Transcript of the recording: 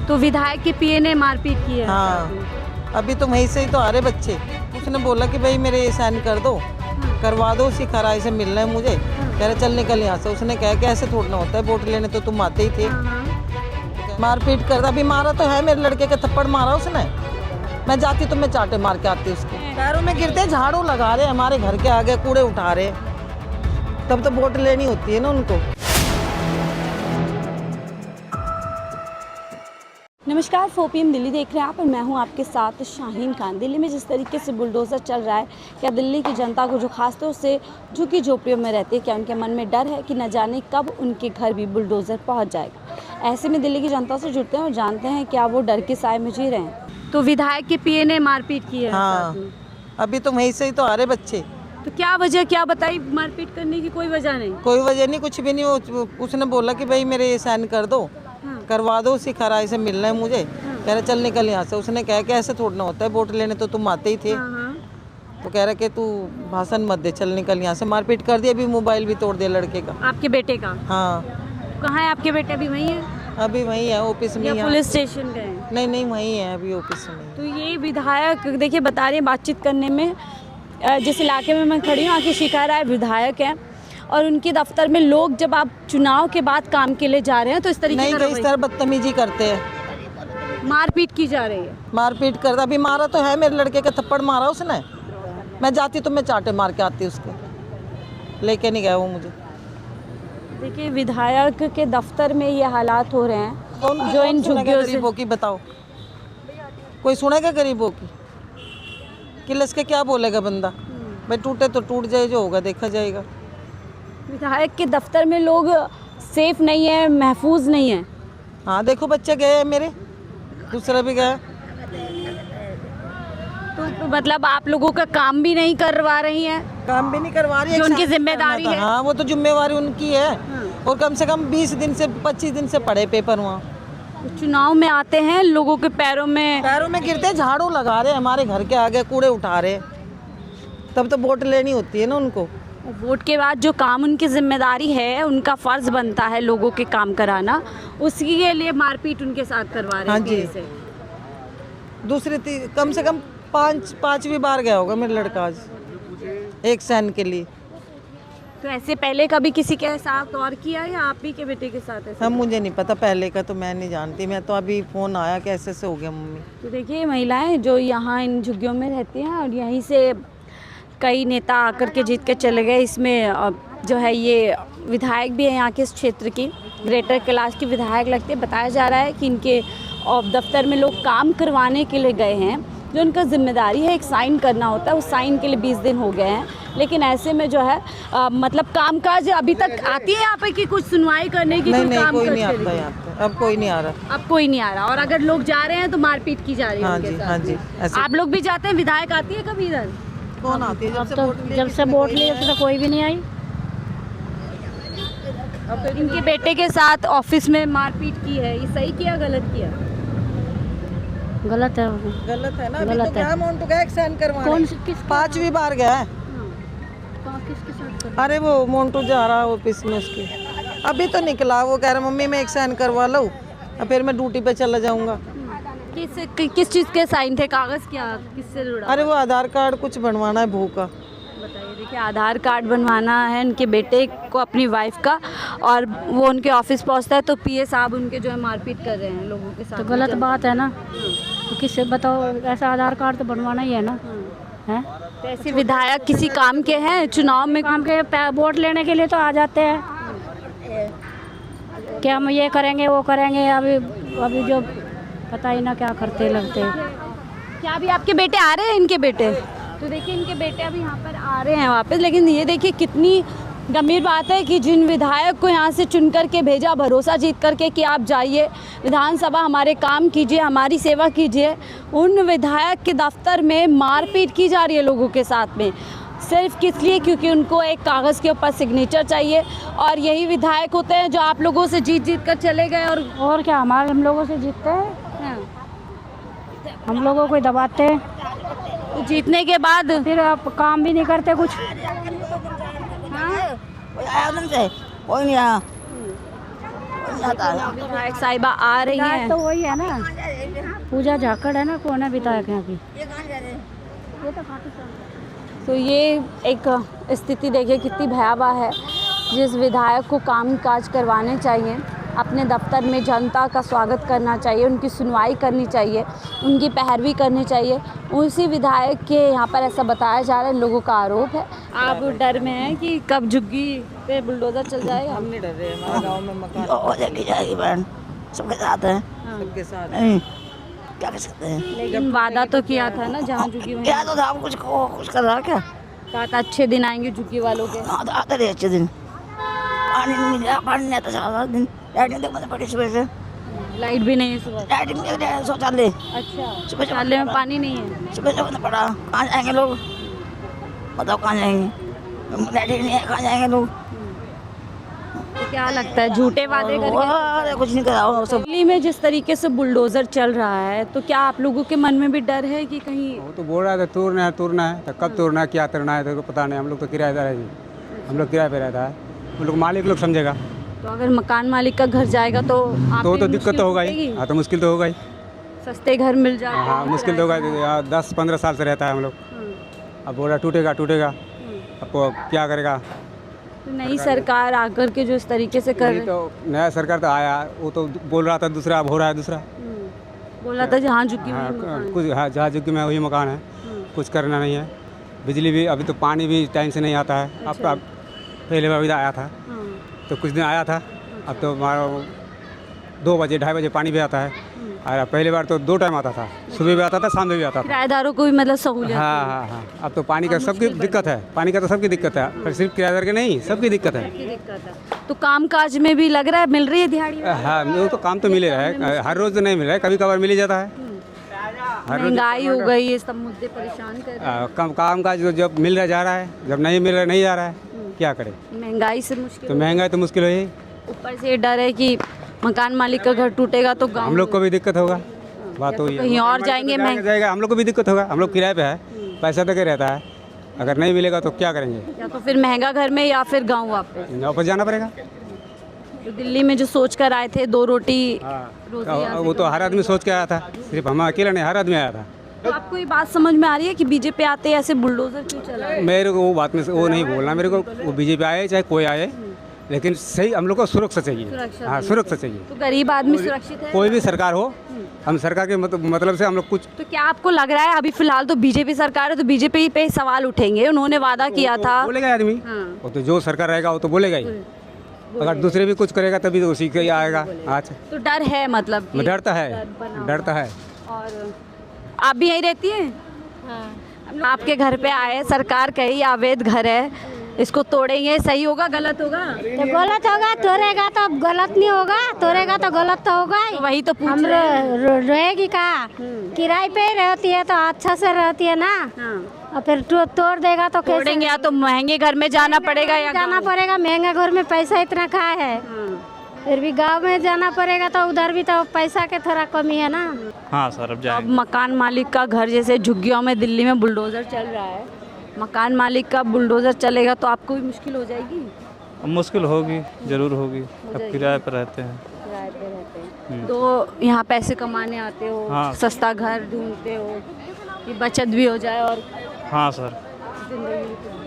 तो विधायक के पीए ने मारपीट की है। हाँ, अभी तो वहीं से ही तो आ रहे बच्चे। उसने बोला कि भाई मेरे ये साइन कर दो, करवा दो, उसी खराई से मिलना है मुझे। कह रहे चल निकल यहाँ से। उसने कहा कि ऐसे थोड़ा होता है, वोट लेने तो तुम आते ही थे। मारपीट करता, अभी मारा तो है, मेरे लड़के का थप्पड़ मारा उसने। मैं जाती तो मैं चाटे मार के आती उसके। पैरों में गिरते, झाड़ू लगा रहे हमारे घर के आगे, कूड़े उठा रहे। तब तो वोट लेनी होती है ना उनको। नमस्कार, 4 PM दिल्ली देख रहे हैं आप और मैं हूं आपके साथ शाहीन खान। दिल्ली में जिस तरीके से बुलडोज़र चल रहा है, क्या दिल्ली की जनता को जो खास तौर से झुग्गी झोपड़ियों में रहती है, क्या उनके मन में डर है कि न जाने कब उनके घर भी बुलडोज़र पहुंच जाएगा। ऐसे में दिल्ली की जनता से जुड़ते हैं और जानते हैं क्या वो डर के साए में जी रहे हैं। तो विधायक के पीए ने मारपीट की है। हाँ, अभी तो वहीं से ही तो आ रहे बच्चे। तो क्या वजह, क्या बताई? मारपीट करने की कोई वजह नहीं? कोई वजह नहीं, कुछ भी नहीं। उसने बोला कि भाई मेरे ये साइन कर दो, करवा दो, उसी खराई से मिलना है मुझे। कह रहे चल निकल यहाँ से। उसने कहा कि ऐसे थोड़ा होता है, वोट लेने तो तुम आते ही थे। तो कह रहे कि तू भाषण मत दे, चल निकल यहाँ से। मारपीट कर दिया, अभी मोबाइल भी तोड़ दिया लड़के का। आपके बेटे का? हाँ। कहाँ है आपके बेटे? अभी वहीं है? अभी वहीं है, ऑफिस में। या पुलिस स्टेशन गए? नहीं, वहीं है अभी, ऑफिस में। तो ये विधायक देखिए बता रहे हैं, बातचीत करने में जिस इलाके में मैं खड़ी हूँ, आके शिखा राय विधायक हैं और उनके दफ्तर में लोग जब आप चुनाव के बाद काम के लिए जा रहे हैं तो इस तरीके नहीं, इस तरह बदतमीजी करते हैं, मारपीट की जा रही है। मारपीट करता, अभी मारा तो है, मेरे लड़के का थप्पड़ मारा उसने। मैं जाती तो मैं चाटे मार के आती उसके। लेके नहीं गया वो मुझे। देखिए विधायक के दफ्तर में ये हालात हो रहे हैं जो इन झुग्गियों से। गरीबों की बताओ, कोई सुनेगा गरीबों की? किलस के क्या बोलेगा बंदा? भाई टूटे तो टूट जाए, जो होगा देखा जाएगा। विधायक के दफ्तर में लोग सेफ नहीं है, महफूज नहीं है। हाँ, देखो बच्चे गए हैं मेरे, दूसरा भी गया। तो मतलब आप लोगों का काम भी नहीं करवा रही हैं? काम भी नहीं करवा रही है, जो उनकी जिम्मेदारी है। हाँ, वो तो जिम्मेवारी उनकी है। और कम से कम 20 दिन से 25 दिन से पड़े पेपर वहाँ। तो चुनाव में आते हैं, लोगों के पैरों में गिरते, झाड़ू लगा रहे हमारे घर के आगे, कूड़े उठा रहे। तब तो वोट लेनी होती है ना उनको। वोट के बाद जो काम उनकी जिम्मेदारी है, उनका फर्ज बनता है लोगों के काम कराना, उसी के लिए मारपीट उनके साथ करवा रहे हैं। हाँ जी। दूसरी कम से कम 5वीं बार गया होगा मेरा लड़का आज एक साइन के लिए। तो ऐसे पहले कभी किसी के साथ और किया या आप ही के बेटे के साथ ऐसे? हम मुझे नहीं पता, पहले का तो मैं नहीं जानती। मैं तो अभी फ़ोन आया कि ऐसे हो गया मम्मी। तो देखिए महिलाएं जो यहाँ इन झुग्गियों में रहती हैं और यहीं से कई नेता आकर के जीत के चले गए। इसमें जो है ये विधायक भी है यहाँ के इस क्षेत्र की, ग्रेटर कैलाश की विधायक लगते हैं। बताया जा रहा है कि इनके दफ्तर में लोग काम करवाने के लिए गए हैं, जो उनका जिम्मेदारी है, एक साइन करना होता है, उस साइन के लिए 20 दिन हो गए हैं। लेकिन ऐसे में जो है मतलब कामकाज अभी तक आती है यहाँ पे कि कुछ सुनवाई करने की? नहीं, कोई नहीं आता यहाँ पे, अब कोई नहीं आ रहा। अब कोई नहीं आ रहा। और अगर लोग जा रहे हैं तो मारपीट की जा रही है। हाँ जी, ऐसे। आप लोग भी जाते हैं? विधायक आती है कभी इधर? कौन आती है? जब से वोट लिए तो कोई भी नहीं आई। इनके बेटे के साथ ऑफिस में मारपीट की है, ये सही किया गलत किया? गलत है। गलत है ना। अभी गलत तो क्या मोन्टू गया एक साइन करवाने। कौन किस 5वीं बार गया है। किसके साथ? अरे वो मोन्टू जा रहा ऑफिस में उसकी। अभी तो निकला, वो कह रहा मम्मी मैं एक साइन करवा लूँ और फिर मैं ड्यूटी पे चला जाऊँगा। किस चीज़ के साइन थे? कागज़ क्या, किससे जुड़ा? अरे वो आधार कार्ड कुछ बनवाना है बहू का। बताइए। देखिए आधार कार्ड बनवाना है उनके बेटे को, अपनी वाइफ का, और वो उनके ऑफिस पहुंचता है तो पीए साहब उनके जो है मारपीट कर रहे हैं लोगों के साथ। तो गलत बात है ना। तो किससे बताओ, ऐसा आधार कार्ड तो बनवाना ही है ना। हैं? तो ऐसे विधायक किसी काम के हैं? चुनाव में काम के वोट लेने के लिए तो आ जाते हैं कि हम ये करेंगे वो करेंगे। अभी जो पता ही ना क्या करते लगते। क्या अभी आपके बेटे आ रहे हैं? इनके बेटे तो देखिए, इनके बेटे अभी यहाँ पर आ रहे हैं वापस। लेकिन ये देखिए कितनी गंभीर बात है कि जिन विधायक को यहाँ से चुन करके भेजा, भरोसा जीत करके कि आप जाइए विधानसभा, हमारे काम कीजिए, हमारी सेवा कीजिए, उन विधायक के दफ्तर में मारपीट की जा रही है लोगों के साथ में। सिर्फ किस लिए? क्योंकि उनको एक कागज़ के ऊपर सिग्नेचर चाहिए। और यही विधायक होते हैं जो आप लोगों से जीत कर चले गए। और क्या हम लोगों से जीतते हैं? हम लोगों को दबाते हैं। तो जीतने के बाद फिर आप काम भी नहीं करते कुछ। कोई नहीं आया। विधायक साहिबा आ रही विधायक हैं तो वही है ना, पूजा झाकड़ है ना, कौन है विधायक यहाँ की? ये तो पाकिस्तान। तो ये एक स्थिति देखिए कितनी भयावह है। जिस विधायक को काम काज करवाने चाहिए, अपने दफ्तर में जनता का स्वागत करना चाहिए, उनकी सुनवाई करनी चाहिए, उनकी पैरवी करनी चाहिए, उसी विधायक के यहाँ पर ऐसा बताया जा रहा है, लोगों का आरोप है। आप डर में हैं कि कब झुग्गी पे बुलडोजर चल जाएगा? हम नहीं डर रहे, हमारे गांव में मकान हो जाएगी बहन, सबके साथ है। सबके साथ नहीं क्या कर सकते हैं, लेकिन वादा तो किया था ना, जहाँ झुग्गी में क्या तो था कुछ कर रहा क्या? कहा था अच्छे दिन आएंगे झुग्गी वालों के। हाँ तो आते रहे अच्छे दिन, पानी नहीं मिल रहा, पानी नहीं आता सारा दिन, लाइटिंग तक बंद पड़ी सुबह से, लाइट भी नहीं है सुबह। लाइटिंग देख रहे हैं शौचालय अच्छा, सुबह से शौचालय में पानी नहीं है। सुबह से बंद पड़ा, कहाँ जाएंगे लोग बताओ, कहाँ जाएंगे? लाइटिंग नहीं है, कहाँ जाएंगे लोग? तो क्या लगता है झूठे वादे करके? अरे कुछ नहीं करा वो सब। दिल्ली में जिस तरीके से बुलडोजर चल रहा है, तो क्या आप लोगों के मन में भी डर है कि कहीं? वो तो बोल रहा था तोड़ना है तो कब तोड़ना है, क्या तोड़ना है तो पता नहीं। हम लोग तो किराएदार है जी, हम लोग किराए पे रहता है, हम लोग मालिक लोग समझेगा तो अगर मकान मालिक का घर जाएगा तो आप तो भी दिक्कत मुश्किल तो होगा होगी? ही। हाँ तो मुश्किल तो होगा ही। सस्ते घर मिल जाते हैं हाँ मुश्किल तो होगा ही। यहाँ 10-15 साल से रहता है हम लोग। अब बोल रहा टूटेगा, अब वो क्या करेगा? तो नई सरकार आकर के जो इस तरीके से कर ये तो नया सरकार तो आया, वो तो बोल रहा था दूसरा, अब हो रहा है दूसरा। बोला था जहाँ झुकी हुई हाँ मकान। कुछ, हाँ जहाँ झुग्गी में वही मकान है, कुछ करना नहीं है। बिजली भी अभी तो, पानी भी टाइम से नहीं आता है। अब पहले बार आया था हाँ, तो कुछ दिन आया था, अब तो हमारा 2 बजे 2:30 बजे पानी भी आता है। और पहले बार तो 2 टाइम आता था, सुबह भी आता था, शाम में भी आता था। किराएदारों को भी मतलब सहूलियत हाँ। अब तो पानी का सबकी दिक्कत है, पानी का तो सबकी दिक्कत है, पर सिर्फ किराएदार के नहीं, सबकी दिक्कत है। की दिक्कत है। तो काम काज में भी लग रहा है मिल रही है दिहाड़ी? हाँ वो तो काम तो मिले रहा है, हर रोज़ तो नहीं मिल रहा है, कभी कभार मिल ही जाता है। महंगाई हो गई, ये सब मुद्दे परेशान कर रहे हैं। काम काज जब मिल रहा जा रहा है, जब नहीं मिल रहा नहीं जा रहा है, क्या करे? महंगाई से मुश्किल तो महंगाई तो मुश्किल है ही। ऊपर से ये डर है कि मकान मालिक का घर टूटेगा तो गाँव हम लोग को भी दिक्कत होगा, बात तो कहीं और जाएंगे जाएगा, हम लोग को भी दिक्कत होगा। हम लोग किराए पे है, पैसा तो क्या रहता है, अगर नहीं मिलेगा तो क्या करेंगे? या तो फिर महंगा घर में या फिर गाँव वापस। वापस जाना पड़ेगा। तो दिल्ली में जो सोच कर आए थे 2 रोटी रोजी यहाँ से वो तो हर आदमी सोच के आया था, सिर्फ हम अकेला नहीं, हर आदमी आया था। तो आपको ये बात समझ में आ रही है कि बीजेपी आते ऐसे बुलडोजर क्यों चला रहा है? मेरे को वो बात में वो नहीं बोलना, मेरे को वो बीजेपी आए चाहे कोई आए, लेकिन सही हम लोग को सुरक्षा चाहिए। सुरक्षा हाँ सुरक्षा चाहिए, तो गरीब आदमी सुरक्षित है? कोई भी सरकार हो, हम सरकार के मतलब से हम लोग कुछ। तो क्या आपको लग रहा है अभी फिलहाल तो बीजेपी सरकार है, तो बीजेपी पे सवाल उठेंगे? उन्होंने वादा किया था। बोलेगा आदमी, हाँ। वो तो जो सरकार रहेगा वो तो बोलेगा ही। अगर दूसरे भी कुछ करेगा तभी तो उसी का ही आएगा। अच्छा तो डर है मतलब कि डरता है, डरता है। और आप भी यहीं रहती हैं? हाँ। आपके घर पे आए, सरकार कही अवैध घर है, इसको तोड़ेंगे, सही होगा गलत होगा? तो गलत होगा, तोड़ेगा तो गलत नहीं होगा, तोड़ेगा तो गलत तो होगा ही। तो वही तो पूछ हम रहे हैं। रहेगी कहाँ, किराए पे रहती है तो अच्छा से रहती है ना। हाँ। और फिर तोड़ देगा तो कैसे तोड़ेंगे, या तो महंगे घर में जाना पड़ेगा या जाना गाँव। पड़ेगा? महंगा घर में पैसा इतना कहाँ है, फिर भी गांव में जाना पड़ेगा, तो उधर भी तो पैसा के थोड़ा कमी है ना। हाँ सर, अब अब जाएंगे। मकान मालिक का घर जैसे झुग्गियों में दिल्ली में बुलडोजर चल रहा है, मकान मालिक का बुलडोजर चलेगा तो आपको भी मुश्किल हो जाएगी? अब मुश्किल होगी, ज़रूर होगी, अब किराए पर रहते हैं। किराए पे रहते हैं तो यहाँ पैसे कमाने आते हो, हाँ। सस्ता घर ढूंढते हो कि बचत भी हो जाए और हाँ सर। जिंदगी भी तो।